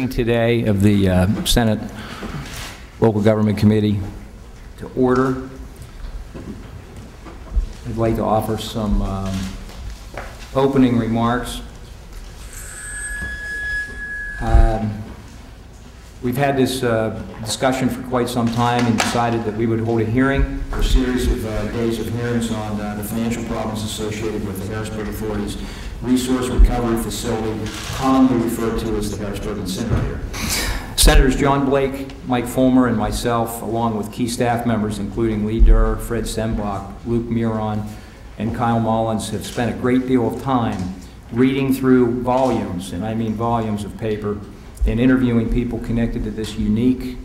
Today of the Senate Local Government Committee to order. I'd like to offer some opening remarks. We've had this discussion for quite some time and decided that we would hold a hearing, a series of days of hearings on the financial problems associated with the Harrisburg Authority's resource recovery facility, commonly referred to as the Harrisburg Incinerator. Senators John Blake, Mike Fulmer, and myself, along with key staff members including Lee Durr, Fred Sembach, Luke Muron, and Kyle Mullins, have spent a great deal of time reading through volumes, and I mean volumes of paper, and interviewing people connected to this unique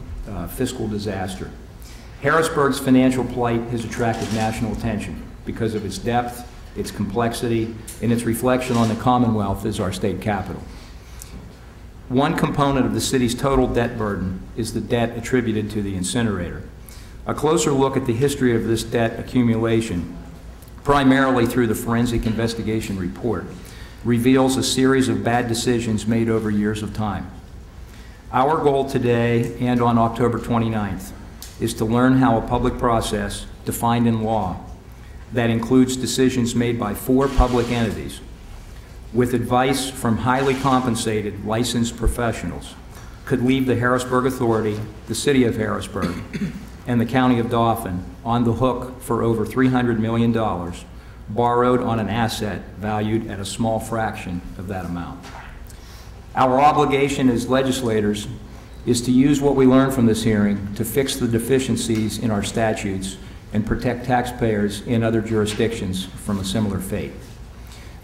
fiscal disaster. Harrisburg's financial plight has attracted national attention because of its depth, its complexity, and its reflection on the Commonwealth as our state capital. One component of the city's total debt burden is the debt attributed to the incinerator. A closer look at the history of this debt accumulation, primarily through the forensic investigation report, reveals a series of bad decisions made over years of time. Our goal today and on October 29th is to learn how a public process defined in law that includes decisions made by 4 public entities with advice from highly compensated licensed professionals could leave the Harrisburg Authority, the City of Harrisburg, and the County of Dauphin on the hook for over $300 million borrowed on an asset valued at a small fraction of that amount. Our obligation as legislators is to use what we learned from this hearing to fix the deficiencies in our statutes and protect taxpayers in other jurisdictions from a similar fate.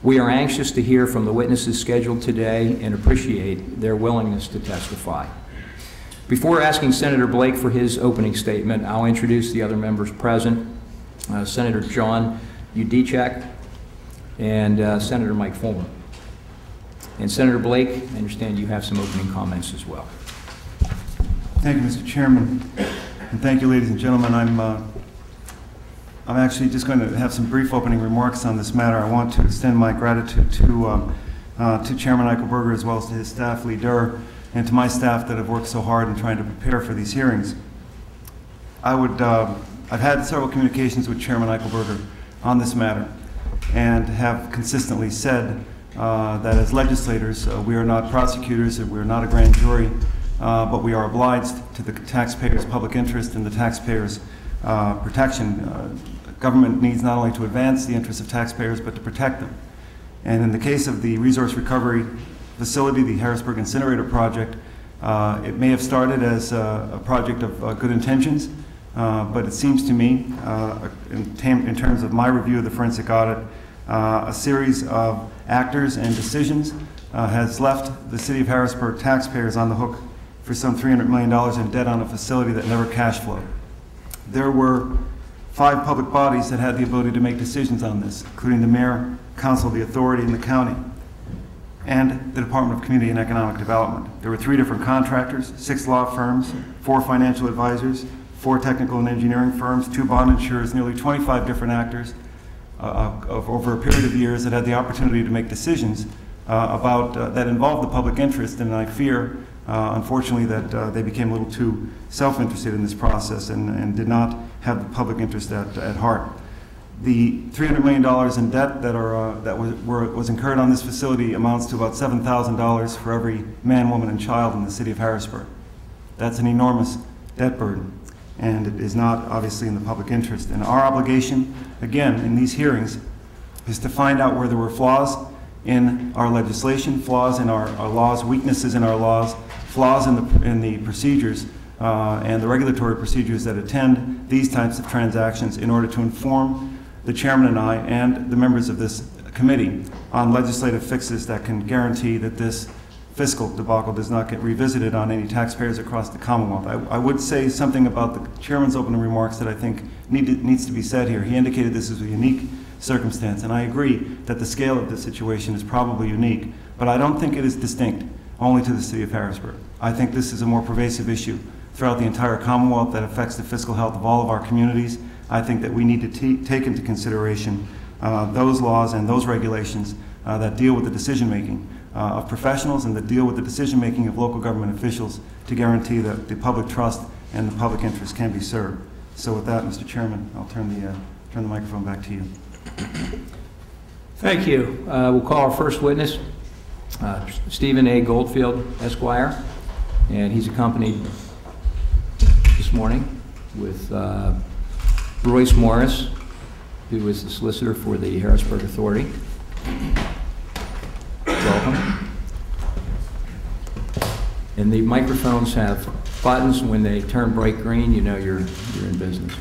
We are anxious to hear from the witnesses scheduled today and appreciate their willingness to testify. Before asking Senator Blake for his opening statement, I'll introduce the other members present. Senator John Udicek and Senator Mike Fulmer. And Senator Blake, I understand you have some opening comments as well. Thank you, Mr. Chairman, and thank you, ladies and gentlemen. I'm actually just going to have some brief opening remarks on this matter. I want to extend my gratitude to Chairman Eichelberger as well as to his staff, Lee Durr, and to my staff that have worked so hard in trying to prepare for these hearings. I've had several communications with Chairman Eichelberger on this matter and have consistently said that as legislators, we are not prosecutors, we are not a grand jury, but we are obliged to the taxpayers' public interest and the taxpayers' protection. Government needs not only to advance the interests of taxpayers, but to protect them. And in the case of the resource recovery facility, the Harrisburg Incinerator project, it may have started as a project of good intentions, but it seems to me, in terms of my review of the forensic audit, a series of actors and decisions has left the City of Harrisburg taxpayers on the hook for some $300 million in debt on a facility that never cash flowed. There were 5 public bodies that had the ability to make decisions on this, including the Mayor, Council of the Authority, and the County, and the Department of Community and Economic Development. There were 3 different contractors, 6 law firms, 4 financial advisors, 4 technical and engineering firms, 2 bond insurers, nearly 25 different actors over a period of years that had the opportunity to make decisions that involved the public interest, and I fear, unfortunately, that they became a little too self-interested in this process and did not have the public interest at heart. The $300 million in debt that was incurred on this facility amounts to about $7,000 for every man, woman, and child in the City of Harrisburg. That's an enormous debt burden, and it is not obviously in the public interest. And our obligation, again, in these hearings, is to find out where there were flaws in our legislation, flaws in our laws, weaknesses in our laws, flaws in the procedures and the regulatory procedures that attend these types of transactions in order to inform the chairman and I and the members of this committee on legislative fixes that can guarantee that this fiscal debacle does not get revisited on any taxpayers across the Commonwealth. I would say something about the chairman's opening remarks that I think needs to be said here. He indicated this is a unique circumstance, and I agree that the scale of this situation is probably unique, but I don't think it is distinct only to the City of Harrisburg. I think this is a more pervasive issue throughout the entire Commonwealth that affects the fiscal health of all of our communities. I think that we need to take into consideration those laws and those regulations that deal with the decision-making of professionals and that deal with the decision-making of local government officials to guarantee that the public trust and the public interest can be served. So with that, Mr. Chairman, I'll turn the microphone back to you. Thank you. We'll call our first witness, Stephen A. Goldfield, Esquire, and he's accompanied this morning with Royce Morris, who is the solicitor for the Harrisburg Authority. Welcome. And the microphones have buttons. When they turn bright green, you know you're in business.